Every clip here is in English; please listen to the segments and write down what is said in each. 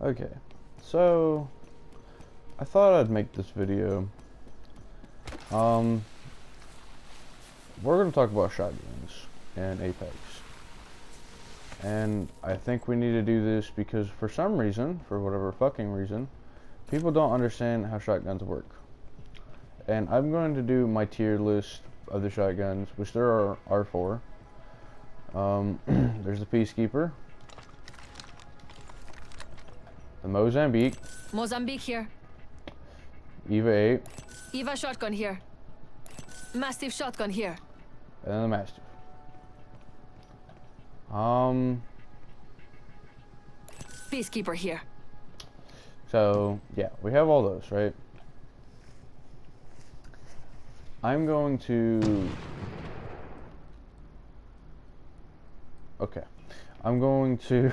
Okay, so I thought I'd make this video. We're gonna talk about shotguns and Apex, and I think we need to do this because for some reason, for whatever fucking reason, people don't understand how shotguns work. And I'm going to do my tier list of the shotguns, which there are four. There's the Peacekeeper, the Mozambique, Mozambique here. Eva A, Eva shotgun here. Mastiff shotgun here. and then the Mastiff. Peacekeeper here. So yeah, we have all those, right? I'm going to... Okay. I'm going to...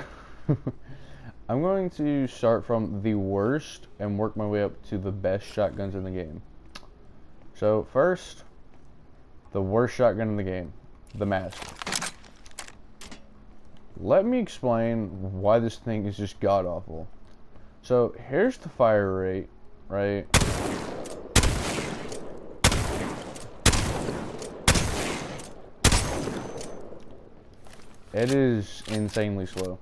I'm going to start from the worst and work my way up to the best shotguns in the game. So first, the worst shotgun in the game, the Mastiff. Let me explain why this thing is just god-awful. So here's the fire rate, right? It is insanely slow.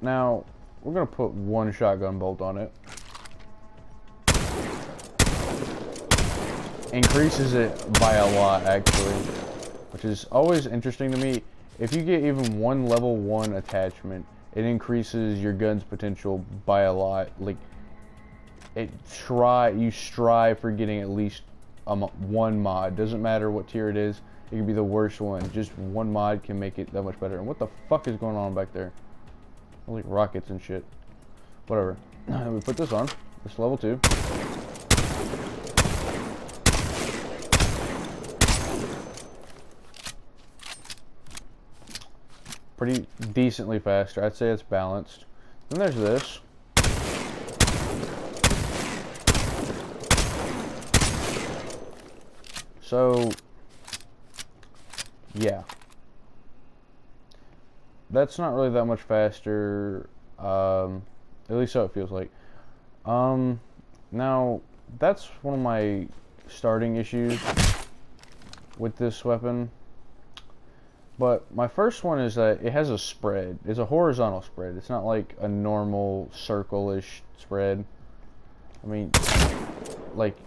Now, we're going to put one shotgun bolt on it. Increases it by a lot, actually. Which is always interesting to me. If you get even one level 1 attachment, it increases your gun's potential by a lot. Like, you strive for getting at least one mod. Doesn't matter what tier it is. It can be the worst one. Just one mod can make it that much better. And what the fuck is going on back there? Like rockets and shit. Whatever. We put this on. This level 2. Pretty decently faster. I'd say it's balanced. Then there's this. So, yeah. That's not really that much faster, at least so it feels like. Now, that's one of my starting issues with this weapon. But my first one is that it has a spread. It's a horizontal spread. It's not like a normal circle-ish spread. I mean, like,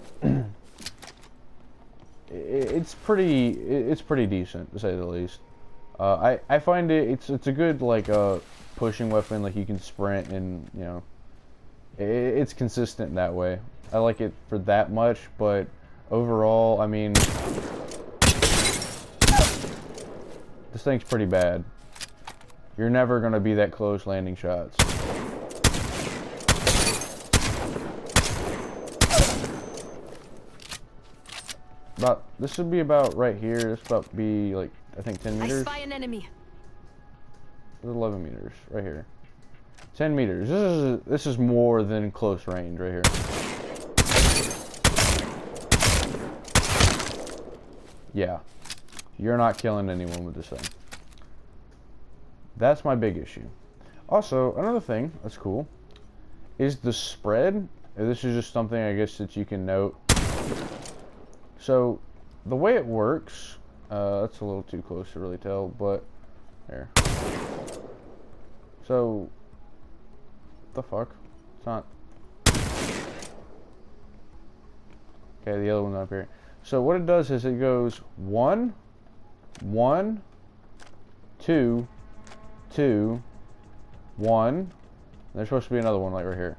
it's pretty decent, to say the least. I find it's a good like pushing weapon. Like you can sprint and you know it's consistent that way. I like it for that much, but overall, I mean, this thing's pretty bad. You're never gonna be that close landing shots. This should be about right here. This about be like I think 10 meters. I spy an enemy. 11 meters right here. 10 meters. This is more than close range right here. Yeah, you're not killing anyone with this thing. That's my big issue. Also, another thing that's cool is the spread. This is just something I guess that you can note. So, the way it works, that's a little too close to really tell, but there. So, what the fuck? It's not. Okay, the other one's up here. So what it does is it goes 1, 1, 2, 2, 1. There's supposed to be another one like right here.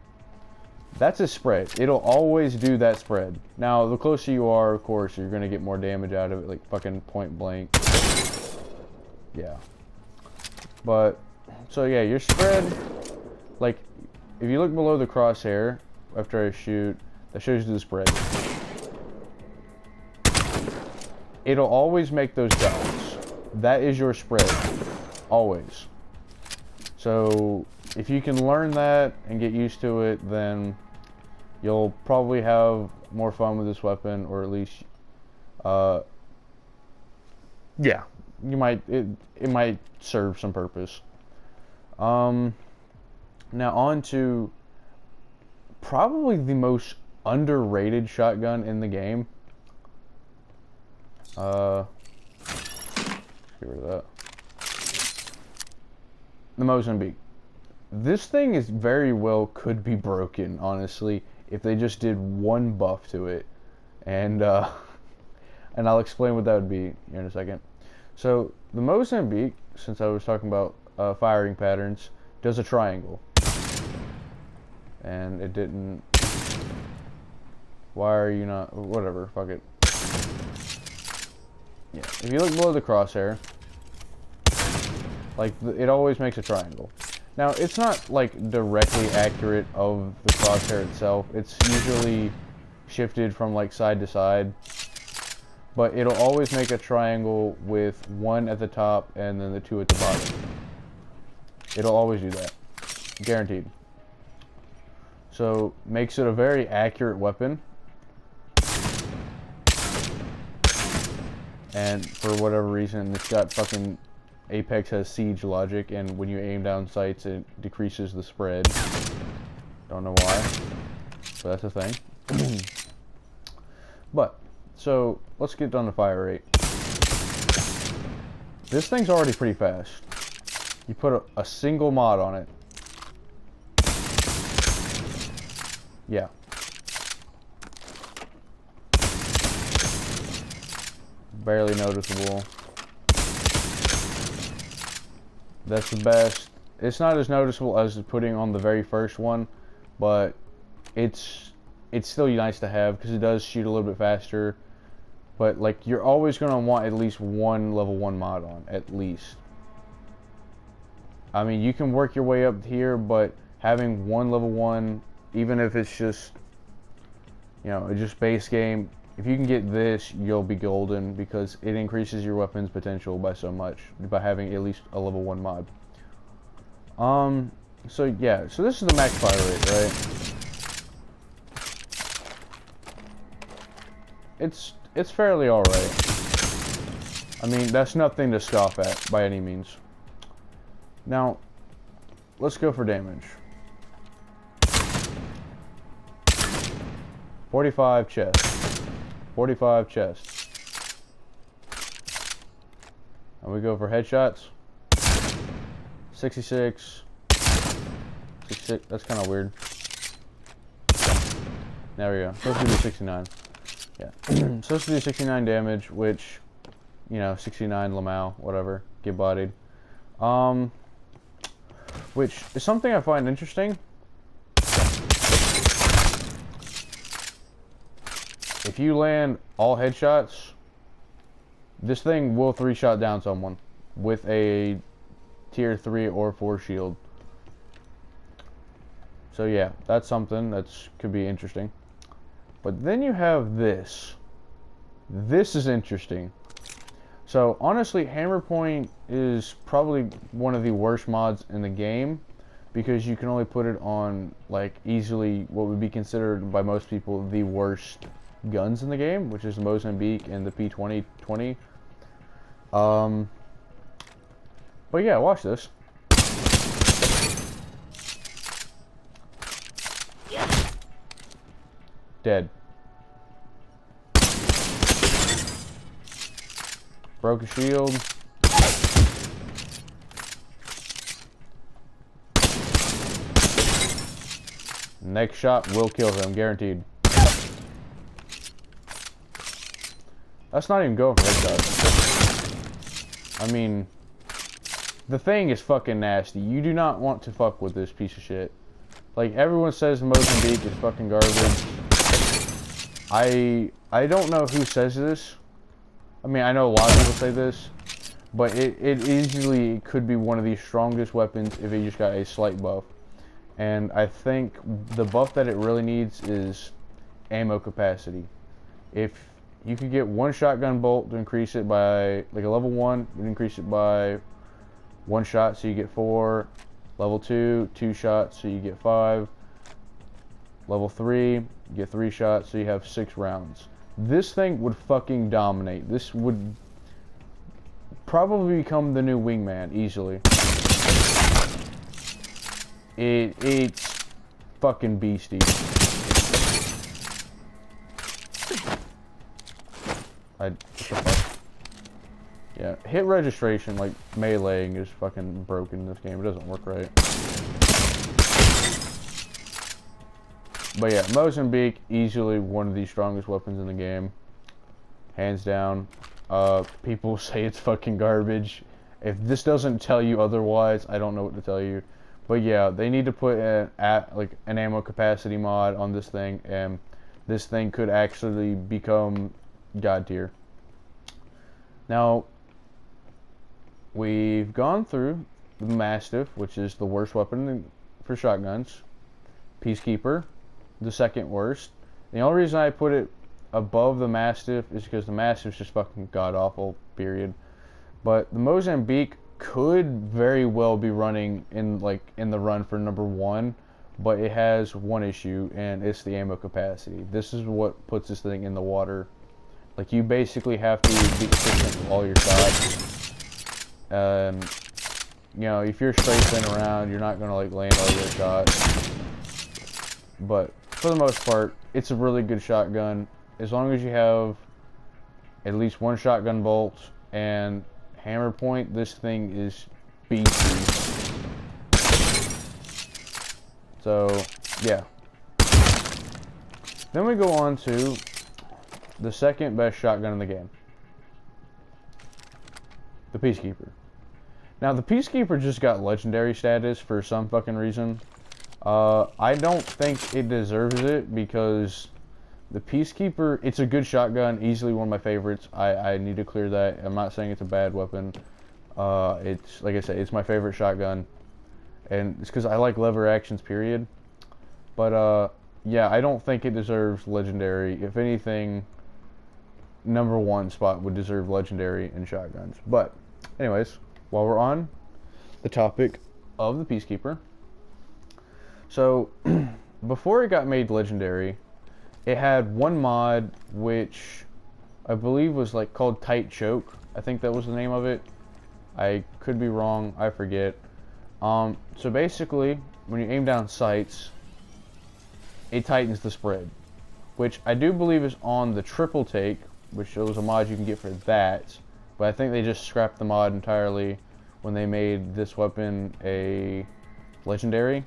That's a spread. It'll always do that spread. Now, the closer you are, of course, you're going to get more damage out of it, like fucking point blank. Yeah. But, so yeah, your spread, like, if you look below the crosshair, after I shoot, that shows you the spread. It'll always make those dots. That is your spread. Always. So, if you can learn that and get used to it, then you'll probably have more fun with this weapon, or at least, yeah, you might, it might serve some purpose. Now on to probably the most underrated shotgun in the game. Get rid of that. The Mozambique. This thing is very well could be broken, honestly, if they just did one buff to it. And and I'll explain what that would be here in a second. So the Mozambique, since I was talking about firing patterns, does a triangle. And it didn't. Why are you not? Whatever, fuck it. Yeah, if you look below the crosshair, like it always makes a triangle. Now it's not like directly accurate of the crosshair itself. It's usually shifted from like side to side, but it'll always make a triangle with one at the top and then the two at the bottom. It'll always do that, guaranteed. So makes it a very accurate weapon. And for whatever reason, it's got fucking Apex has siege logic, and when you aim down sights, it decreases the spread. Don't know why, but that's a thing. But, so, let's get down to fire rate. This thing's already pretty fast. You put a single mod on it. Yeah. Barely noticeable. That's the best. It's not as noticeable as putting on the very first one, but it's still nice to have because it does shoot a little bit faster. But like you're always gonna want at least one level 1 mod on, at least. I mean, you can work your way up here, but having one level 1, even if it's just, you know, just base game, if you can get this, you'll be golden because it increases your weapon's potential by so much by having at least a level 1 mod. So yeah, so this is the max fire rate, right? It's fairly alright. I mean, that's nothing to scoff at by any means. Now, let's go for damage. 45 chest. 45 chest. And we go for headshots. 66. 66. That's kind of weird. There we go. Supposed to do 69. Yeah. Supposed to do 69 damage, which, you know, 69 Lamau, whatever. Get bodied. Which is something I find interesting. If you land all headshots, this thing will 3-shot down someone with a tier 3 or 4 shield. So yeah, that's something that could be interesting. But then you have this. This is interesting. So honestly, Hammer Point is probably one of the worst mods in the game because you can only put it on like easily what would be considered by most people the worst guns in the game, which is the Mozambique and the P2020. But yeah, watch this. Dead. Broke a shield. Next shot will kill him, guaranteed. That's not even going for headshots. I mean, the thing is fucking nasty. You do not want to fuck with this piece of shit. Like, everyone says Mozambique is fucking garbage. I don't know who says this. I mean, I know a lot of people say this, but it easily could be one of the strongest weapons if it just got a slight buff. And I think the buff that it really needs is ammo capacity. If you could get one shotgun bolt to increase it by, like a level 1, would increase it by 1 shot, so you get 4. Level 2, 2 shots, so you get 5. Level 3, you get 3 shots, so you have 6 rounds. This thing would fucking dominate. This would probably become the new Wingman, easily. It's fucking beastie. What the fuck? Yeah, hit registration, like meleeing, is fucking broken in this game. It doesn't work right. But yeah, Mozambique, easily one of the strongest weapons in the game. Hands down. People say it's fucking garbage. If this doesn't tell you otherwise, I don't know what to tell you. But yeah, they need to put an ammo capacity mod on this thing, and this thing could actually become god tier. Now, we've gone through the Mastiff, which is the worst weapon for shotguns. Peacekeeper, the second worst. The only reason I put it above the Mastiff is because the Mastiff's just fucking god awful, period. But the Mozambique could very well be running in the run for number 1, but it has one issue, and it's the ammo capacity. This is what puts this thing in the water. Like, you basically have to be consistent with all your shots. You know, if you're strafing around, you're not gonna like land all your shots. But for the most part, it's a really good shotgun. As long as you have at least one shotgun bolt and hammer point, this thing is beastie. So, yeah. Then we go on to the second best shotgun in the game. The Peacekeeper. Now, the Peacekeeper just got legendary status for some fucking reason. I don't think it deserves it because the Peacekeeper, it's a good shotgun, easily one of my favorites. I need to clear that. I'm not saying it's a bad weapon. It's, like I said, it's my favorite shotgun. And it's because I like lever actions, period. But, yeah, I don't think it deserves legendary. If anything, number 1 spot would deserve legendary in shotguns. But, anyways, while we're on the topic of the Peacekeeper. So, before it got made legendary, it had one mod which I believe was like called Tight Choke. I think that was the name of it. I could be wrong, I forget. So basically, when you aim down sights, it tightens the spread, which I do believe is on the triple take, which was a mod you can get for that. But I think they just scrapped the mod entirely when they made this weapon a legendary.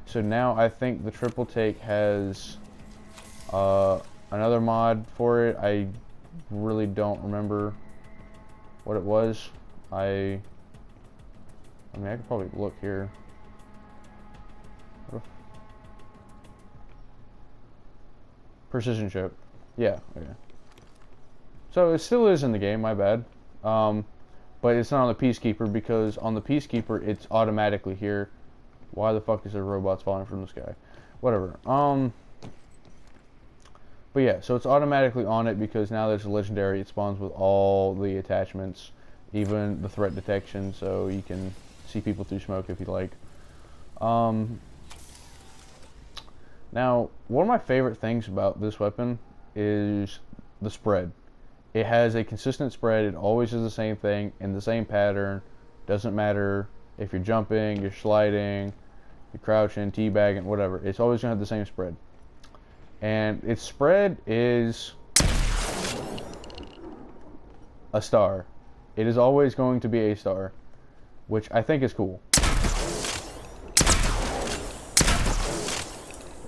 So now I think the triple take has another mod for it. I really don't remember what it was. I mean, I could probably look here. Precision choke. Yeah, okay. So it still is in the game, my bad. But it's not on the Peacekeeper because on the Peacekeeper it's automatically here. Why the fuck is there robots falling from the sky? Whatever. But yeah, so it's automatically on it because now there's a legendary. It spawns with all the attachments, even the threat detection, so you can see people through smoke if you like. Now, one of my favorite things about this weapon is the spread. It has a consistent spread. It always is the same thing in the same pattern. Doesn't matter if you're jumping, you're sliding, you're crouching, teabagging, whatever. It's always going to have the same spread. And its spread is a star. It is always going to be a star, which I think is cool.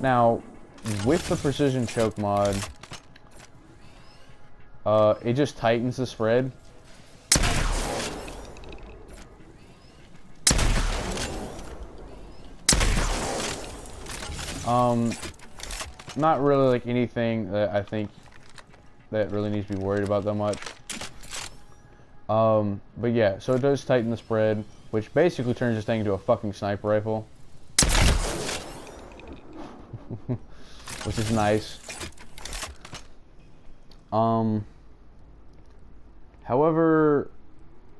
Now, with the precision choke mod, it just tightens the spread. Not really like anything that I think that really needs to be worried about that much. But yeah, so it does tighten the spread, which basically turns this thing into a fucking sniper rifle. Which is nice. However,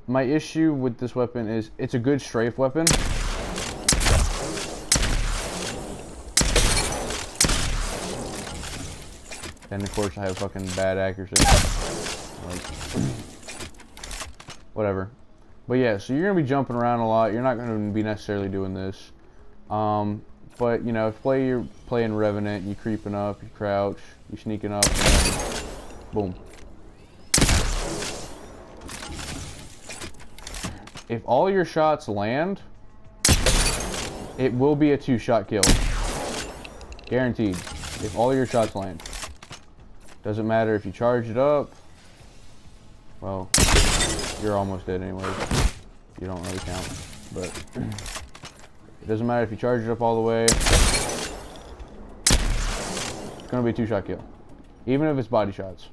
my issue with this weapon is it's a good strafe weapon. And of course I have fucking bad accuracy. Like, whatever. But yeah, so you're going to be jumping around a lot. You're not going to be necessarily doing this. But you know, if you're playing Revenant, you creeping up, you crouch, you sneaking up, and then boom. If all your shots land, it will be a 2-shot kill. Guaranteed. If all your shots land. Doesn't matter if you charge it up. Well, you're almost dead anyway. You don't really count. But it doesn't matter if you charge it up all the way. It's going to be a 2-shot kill. Even if it's body shots.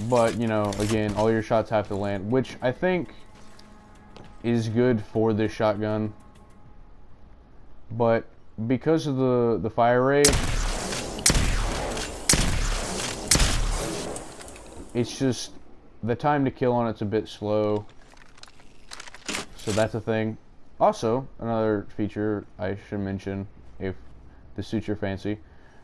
But, you know, again, all your shots have to land, which I think is good for this shotgun. But because of the fire rate, it's just the time to kill on it's a bit slow. So that's a thing. Also, another feature I should mention if this suits your fancy.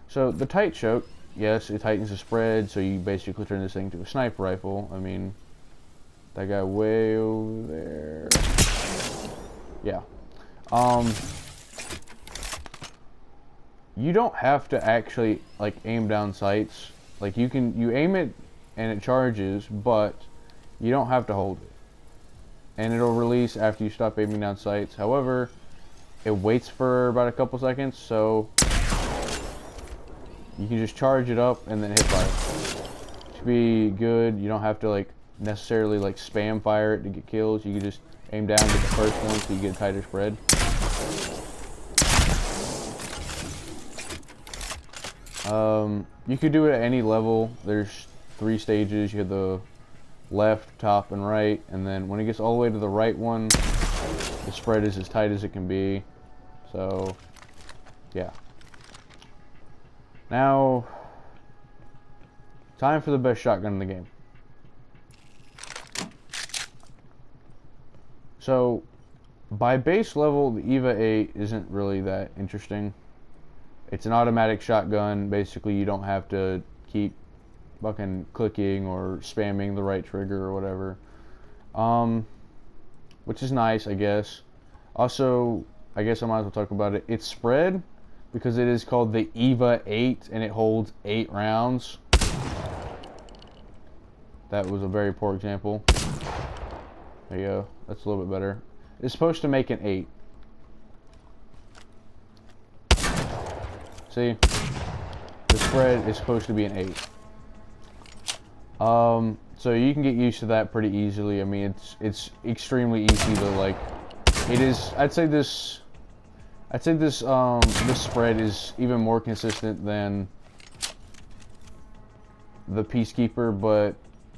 So the tight choke, yes, it tightens the spread, so you basically turn this thing to a sniper rifle. I mean, that guy way over there. Yeah. You don't have to actually like aim down sights. Like you aim it and it charges, but you don't have to hold it. And it'll release after you stop aiming down sights. However, it waits for about a couple seconds, so you can just charge it up and then hit fire. To be good, you don't have to like necessarily like spam fire it to get kills. You can just aim down, get the first one so you get a tighter spread. You could do it at any level. There's 3 stages. You have the left, top, and right, and then when it gets all the way to the right one, the spread is as tight as it can be. So, yeah. Now, time for the best shotgun in the game. So, by base level, the Eva A isn't really that interesting. It's an automatic shotgun. Basically, you don't have to keep fucking clicking or spamming the right trigger or whatever. Which is nice, I guess. Also, I guess I might as well talk about it. It's spread because it is called the Eva 8 and it holds 8 rounds. That was a very poor example. There you go. That's a little bit better. It's supposed to make an 8. See? The spread is supposed to be an 8. So you can get used to that pretty easily. I mean, it's extremely easy to like. It is. I'd say this spread is even more consistent than the Peacekeeper, but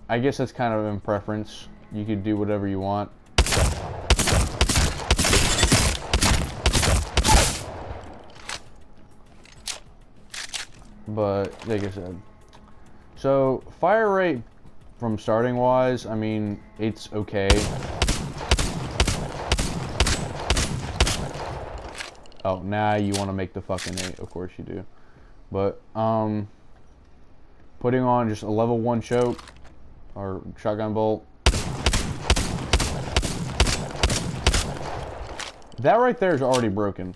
I guess that's kind of in preference. You could do whatever you want. But like I said, so fire rate from starting wise, I mean, it's okay. Oh, now you want to make the fucking 8, of course you do. But putting on just a level 1 choke or shotgun bolt, that right there is already broken.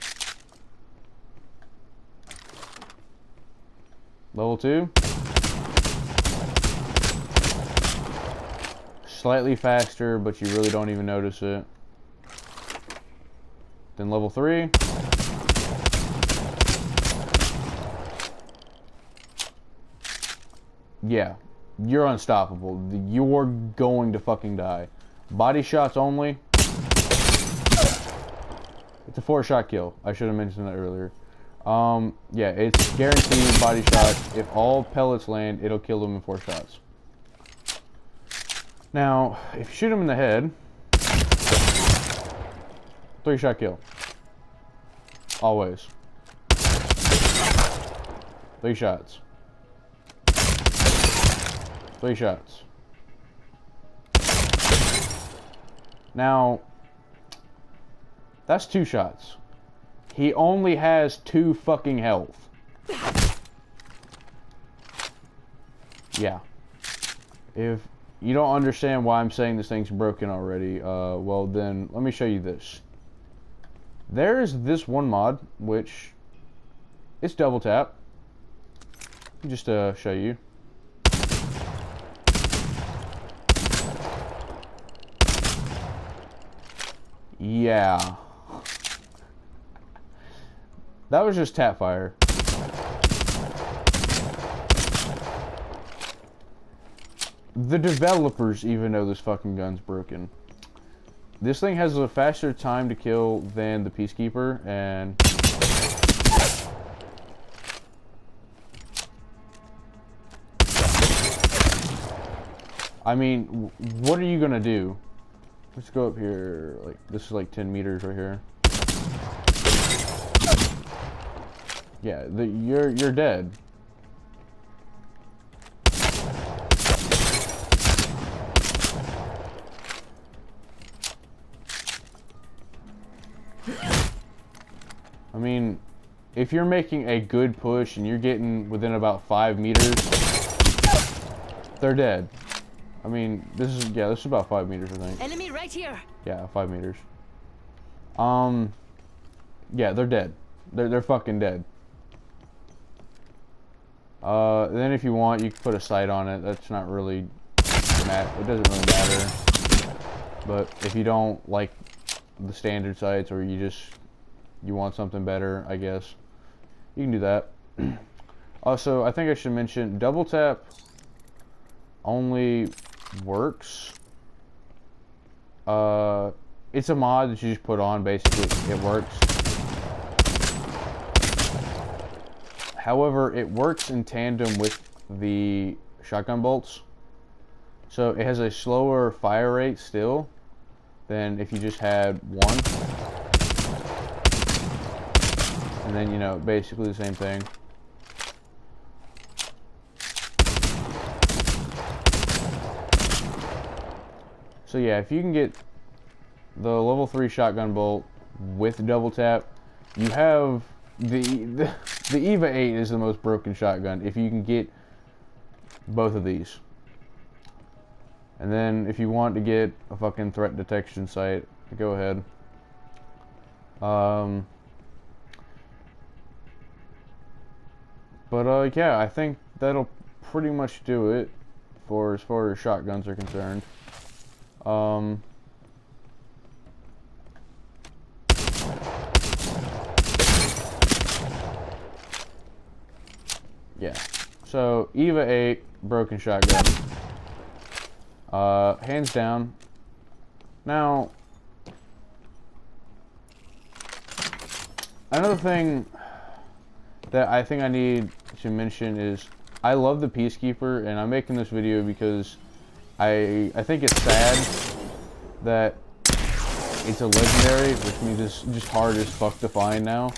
Level 2. Slightly faster, but you really don't even notice it. Then level 3. Yeah, you're unstoppable. You're going to fucking die. Body shots only. It's a 4-shot kill. I should have mentioned that earlier. Yeah, it's guaranteed body shot. If all pellets land, it'll kill them in 4 shots. Now, if you shoot him in the head, 3-shot kill. Always. 3 shots. 3 shots. Now, that's 2 shots. He only has 2 fucking health. Yeah. If you don't understand why I'm saying this thing's broken already. Well then, let me show you this. There's this one mod, which it's double tap. Just to show you. Yeah. That was just tap fire. The developers even know this fucking gun's broken. This thing has a faster time to kill than the Peacekeeper, and I mean, what are you gonna do? Let's go up here. Like, this is like 10 meters right here. Yeah, you're dead. I mean, if you're making a good push and you're getting within about 5 meters, they're dead. I mean, this is about 5 meters, I think. Enemy right here. Yeah, 5 meters. Yeah, they're dead. They're fucking dead. Then if you want, you can put a sight on it. That's not really it doesn't really matter. But if you don't like the standard sights, or you want something better, I guess you can do that. Also, I think I should mention double tap only works. It's a mod that you just put on, basically. It works. However, it works in tandem with the shotgun bolts. So it has a slower fire rate still than if you just had one. And then, you know, basically the same thing. So yeah, if you can get the level 3 shotgun bolt with double tap, you have the Eva A is the most broken shotgun if you can get both of these. And then if you want to get a fucking threat detection sight, go ahead. But yeah, I think that'll pretty much do it for as far as shotguns are concerned. Yeah. So Eva A broken shotgun. Hands down. Now, another thing that I think I need to mention is I love the Peacekeeper, and I'm making this video because I think it's sad that it's a legendary, which means it's just hard as fuck to find now.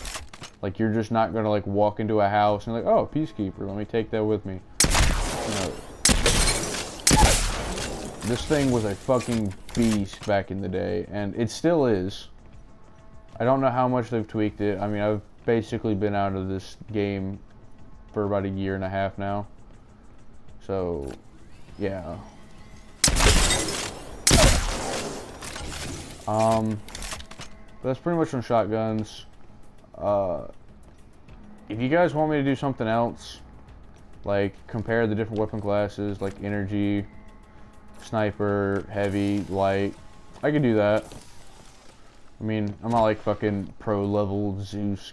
Like, you're just not gonna like walk into a house and like, oh, Peacekeeper, let me take that with me. You know, this thing was a fucking beast back in the day, and it still is. I don't know how much they've tweaked it. I mean, I've basically been out of this game for about 1.5 years now. So, yeah. That's pretty much on shotguns. If you guys want me to do something else, like compare the different weapon classes, like energy, sniper, heavy, light, I can do that. I mean, I'm not like fucking pro level Zeus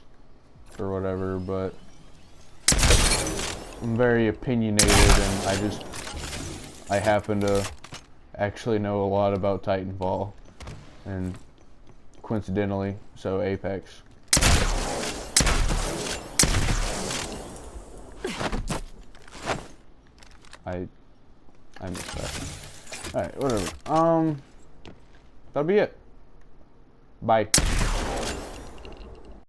or whatever, but I'm very opinionated, and I happen to actually know a lot about Titanfall, and coincidentally, so Apex. I missed that. Alright, whatever. That'll be it. Bye.